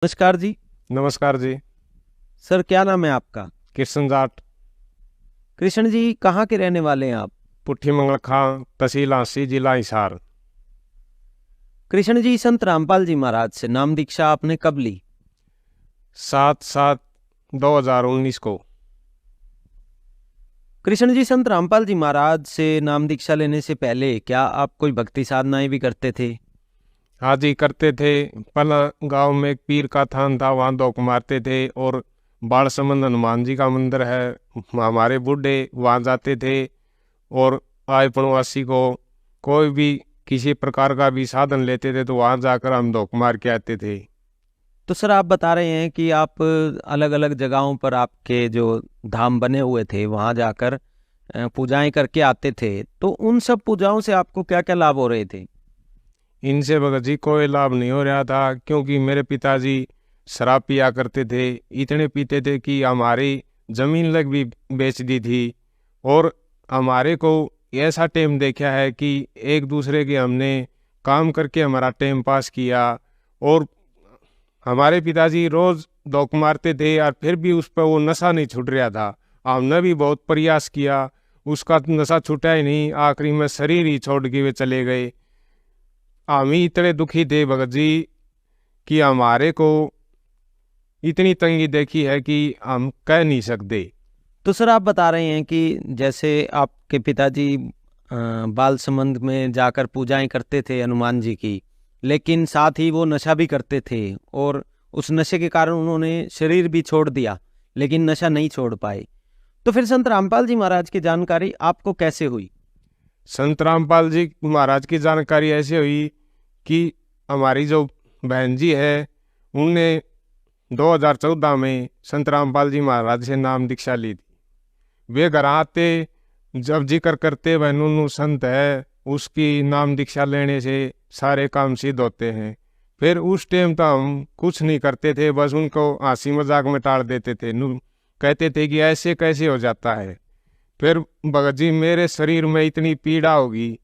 नमस्कार जी। नमस्कार जी। सर, क्या नाम है आपका? कृष्ण जाट। कृष्ण जी, कहाँ के रहने वाले हैं आप? पुट्ठी मंगल खां, तहसील आंसी, जिला हिसार। कृष्ण जी, संत रामपाल जी महाराज से नाम दीक्षा आपने कब ली? 7/7/2019 को। कृष्ण जी, संत रामपाल जी महाराज से नाम दीक्षा लेने से पहले क्या आप कोई भक्ति साधनाएं भी करते थे? हाँ जी, करते थे। पहला गांव में एक पीर का थान था, वहाँ धोख मारते थे। और बाढ़ संबंध हनुमान जी का मंदिर है, हमारे बूढ़े वहाँ जाते थे। और आय पड़ोसी को कोई भी किसी प्रकार का भी साधन लेते थे तो वहाँ जाकर हम धोख मार के आते थे। तो सर, आप बता रहे हैं कि आप अलग अलग जगहों पर आपके जो धाम बने हुए थे वहाँ जाकर पूजाएं करके आते थे, तो उन सब पूजाओं से आपको क्या क्या लाभ हो रहे थे? इनसे भगत जी कोई लाभ नहीं हो रहा था, क्योंकि मेरे पिताजी शराब पिया करते थे। इतने पीते थे कि हमारी जमीन लग भी बेच दी थी। और हमारे को ऐसा टाइम देखा है कि एक दूसरे के हमने काम करके हमारा टाइम पास किया। और हमारे पिताजी रोज धोख मारते थे और फिर भी उस पर वो नशा नहीं छूट रहा था। हमने भी बहुत प्रयास किया, उसका नशा छूटा ही नहीं। आखिरी में शरीर ही छोड़ के वे चले गए। हम ही इतने दुखी थे भगत जी कि हमारे को इतनी तंगी देखी है कि हम कह नहीं सकते। तो सर, आप बता रहे हैं कि जैसे आपके पिताजी बाल संबंध में जाकर पूजाएं करते थे हनुमान जी की, लेकिन साथ ही वो नशा भी करते थे और उस नशे के कारण उन्होंने शरीर भी छोड़ दिया, लेकिन नशा नहीं छोड़ पाए। तो फिर संत रामपाल जी महाराज की जानकारी आपको कैसे हुई? संत रामपाल जी महाराज की जानकारी ऐसे हुई कि हमारी जो बहन जी है, उनने 2014 में संत रामपाल जी महाराज से नाम दीक्षा ली थी। वे घर आते जब जिक्र करते वह नुनू संत है, उसकी नाम दीक्षा लेने से सारे काम सिद्ध होते हैं। फिर उस टाइम तो हम कुछ नहीं करते थे, बस उनको हंसी मजाक में टाल देते थे। कहते थे कि ऐसे कैसे हो जाता है। फिर भगत जी मेरे शरीर में इतनी पीड़ा होगी,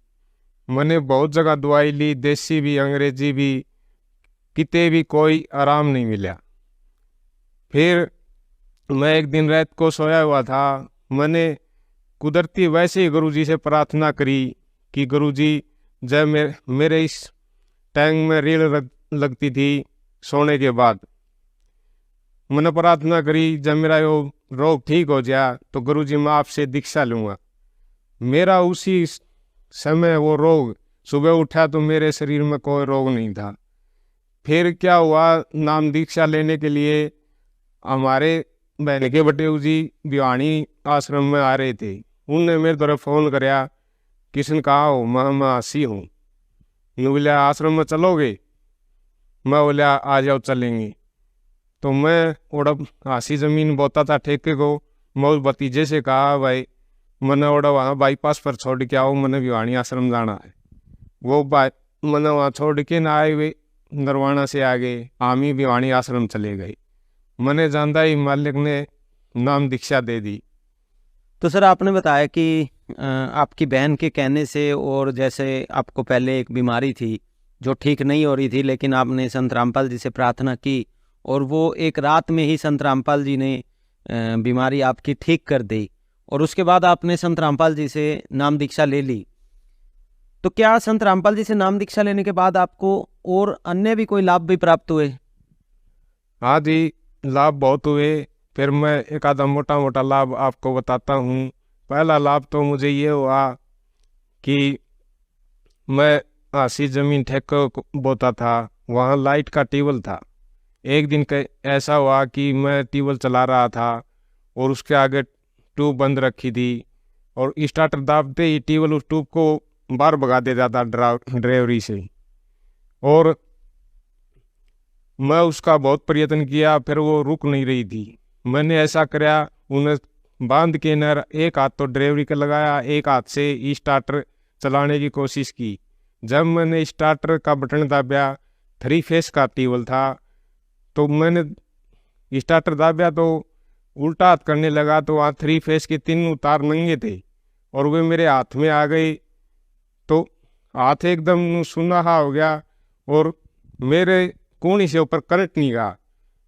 मैंने बहुत जगह दवाई ली, देसी भी अंग्रेजी भी, किते भी कोई आराम नहीं मिला। फिर मैं एक दिन रात को सोया हुआ था, मैंने कुदरती वैसे ही गुरुजी से प्रार्थना करी कि गुरुजी, जब मेरे इस टैंक में रीढ़ लगती थी सोने के बाद, मैंने प्रार्थना करी जब मेरा वो रोग ठीक हो जाए तो गुरुजी मैं आपसे दीक्षा लूँगा। मेरा उसी समय वो रोग, सुबह उठा तो मेरे शरीर में कोई रोग नहीं था। फिर क्या हुआ, नाम दीक्षा लेने के लिए हमारे बहन के बटेऊ जी भिवानी आश्रम में आ रहे थे। उनने मेरे तरफ फोन कराया, किशन कहाँ हो? मैं हंसी हूँ। बोला आश्रम में चलोगे? मैं बोला आ जाओ चलेंगे। तो मैं ओड़ा हासी जमीन बोता था ठेके को, मैं उस भतीजे से कहा भाई मैंने ओड़ा वहाँ बाईपास पर छोड़ के आओ, मैंने भिवानी आश्रम जाना है। वो मैंने वहाँ छोड़ के ना आए हुए, नरवाना से आ गए, हम ही भिवानी आश्रम चले गए। मैंने जानता ही मालिक ने नाम दीक्षा दे दी। तो सर, आपने बताया कि आपकी बहन के कहने से, और जैसे आपको पहले एक बीमारी थी जो ठीक नहीं हो रही थी, लेकिन आपने संत रामपाल जी से प्रार्थना की और वो एक रात में ही संत रामपाल जी ने बीमारी आपकी ठीक कर दी, और उसके बाद आपने संत रामपाल जी से नाम दीक्षा ले ली। तो क्या संत रामपाल जी से नाम दीक्षा लेने के बाद आपको और अन्य भी कोई लाभ भी प्राप्त हुए? हाँ जी, लाभ बहुत हुए। फिर मैं एक आधा मोटा मोटा लाभ आपको बताता हूँ। पहला लाभ तो मुझे ये हुआ कि मैं हासी जमीन ठेके को बोता था, वहाँ लाइट का टेबल था। एक दिन ऐसा हुआ कि मैं टेबल चला रहा था और उसके आगे ट्यूब बंद रखी थी, और स्टार्टर दाबते ही टेबल उस ट्यूब को बाहर भगा दे जाता ड्राइवरी से। और मैं उसका बहुत प्रयत्न किया, फिर वो रुक नहीं रही थी। मैंने ऐसा कराया, उन्हें बांध के न एक हाथ तो ड्राइवरी का लगाया, एक हाथ से स्टार्टर चलाने की कोशिश की। जब मैंने स्टार्टर का बटन दाबा, 3 फेस का टेबल था, तो मैंने स्टार्टर दाबा तो उल्टा हाथ करने लगा, तो वहाँ 3 फेस के 3 तार नंगे थे और वे मेरे हाथ में आ गए। तो हाथ एकदम सुनहा हो गया और मेरे कूहनी से ऊपर करंट नहीं गया।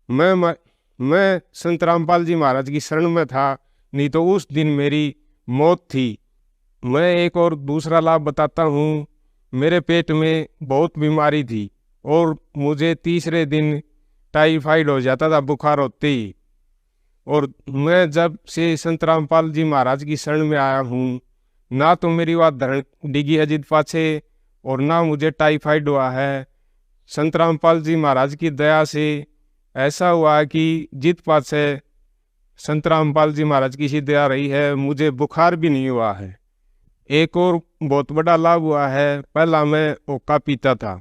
मैं संत रामपाल जी महाराज की शरण में था, नहीं तो उस दिन मेरी मौत थी। मैं एक और दूसरा लाभ बताता हूँ। मेरे पेट में बहुत बीमारी थी और मुझे तीसरे दिन टाइफाइड हो जाता था बुखार होते ही। और मैं जब से संत रामपाल जी महाराज की शरण में आया हूँ, ना तो मेरी बात धरण डिगी है जित पाछे और ना मुझे टाइफाइड हुआ है। संत रामपाल जी महाराज की दया से ऐसा हुआ कि जित पाछे संत रामपाल जी महाराज की सी दया रही है, मुझे बुखार भी नहीं हुआ है। एक और बहुत बड़ा लाभ हुआ है, पहला मैं ओका पीता था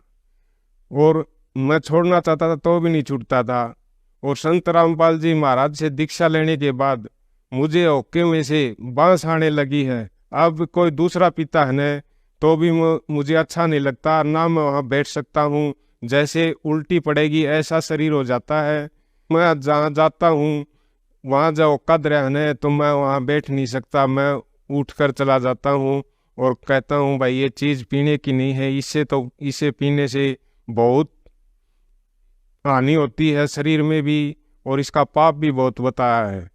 और मैं छोड़ना चाहता था तो भी नहीं छूटता था। और संत रामपाल जी महाराज से दीक्षा लेने के बाद मुझे ओके में से बांस आने लगी है। अब कोई दूसरा पीता है न तो भी मुझे अच्छा नहीं लगता, ना मैं वहाँ बैठ सकता हूँ, जैसे उल्टी पड़ेगी ऐसा शरीर हो जाता है। मैं जहाँ जाता हूँ वहाँ जब कद रहने तो मैं वहाँ बैठ नहीं सकता, मैं उठ कर चला जाता हूँ और कहता हूँ भाई ये चीज़ पीने की नहीं है, इसे पीने से बहुत हानि होती है शरीर में भी और इसका पाप भी बहुत बताया है।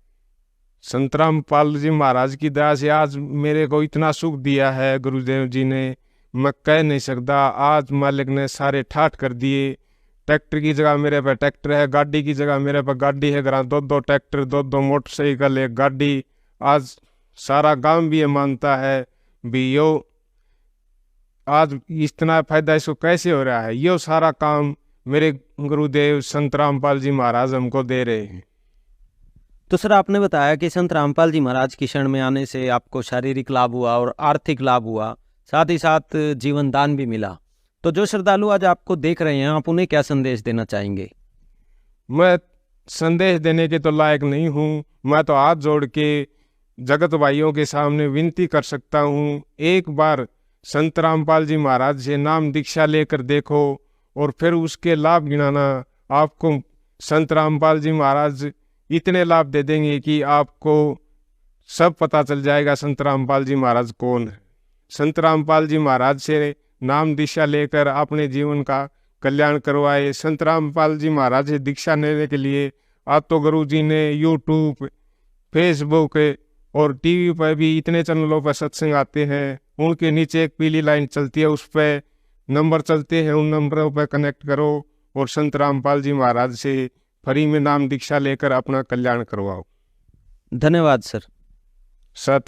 संत रामपाल जी महाराज की दया से आज मेरे को इतना सुख दिया है गुरुदेव जी ने, मैं कह नहीं सकता। आज मालिक ने सारे ठाठ कर दिए। ट्रैक्टर की जगह मेरे पे ट्रैक्टर है, गाड़ी की जगह मेरे पे गाड़ी है, घर दो ट्रैक्टर, दो मोटरसाइकिल, एक गाड़ी। आज सारा गांव भी ये मानता है भी यो आज इतना फायदा इसको कैसे हो रहा है। यो सारा काम मेरे गुरुदेव संत रामपाल जी महाराज हमको दे रहे हैं। तो सर आपने बताया कि संत रामपाल जी महाराज की शरण में आने से आपको शारीरिक लाभ हुआ और आर्थिक लाभ हुआ, साथ ही साथ जीवन दान भी मिला। तो जो श्रद्धालु आज आपको देख रहे हैं, आप उन्हें क्या संदेश देना चाहेंगे? मैं संदेश देने के तो लायक नहीं हूँ, मैं तो हाथ जोड़ के जगत भाइयों के सामने विनती कर सकता हूँ, एक बार संत रामपाल जी महाराज से नाम दीक्षा लेकर देखो और फिर उसके लाभ गिनाना। आपको संत रामपाल जी महाराज इतने लाभ दे देंगे कि आपको सब पता चल जाएगा संत रामपाल जी महाराज कौन है। संत रामपाल जी महाराज से नाम दीक्षा लेकर अपने जीवन का कल्याण करवाए। संत रामपाल जी महाराज से दीक्षा लेने के लिए आज तो गुरु जी ने यूट्यूब, फेसबुक और टीवी पर भी इतने चैनलों पर सत्संग आते हैं, उनके नीचे एक पीली लाइन चलती है, उस पर नंबर चलते हैं, उन नंबरों पर कनेक्ट करो और संत रामपाल जी महाराज से फ्री में नाम दीक्षा लेकर अपना कल्याण करवाओ। धन्यवाद सर। सत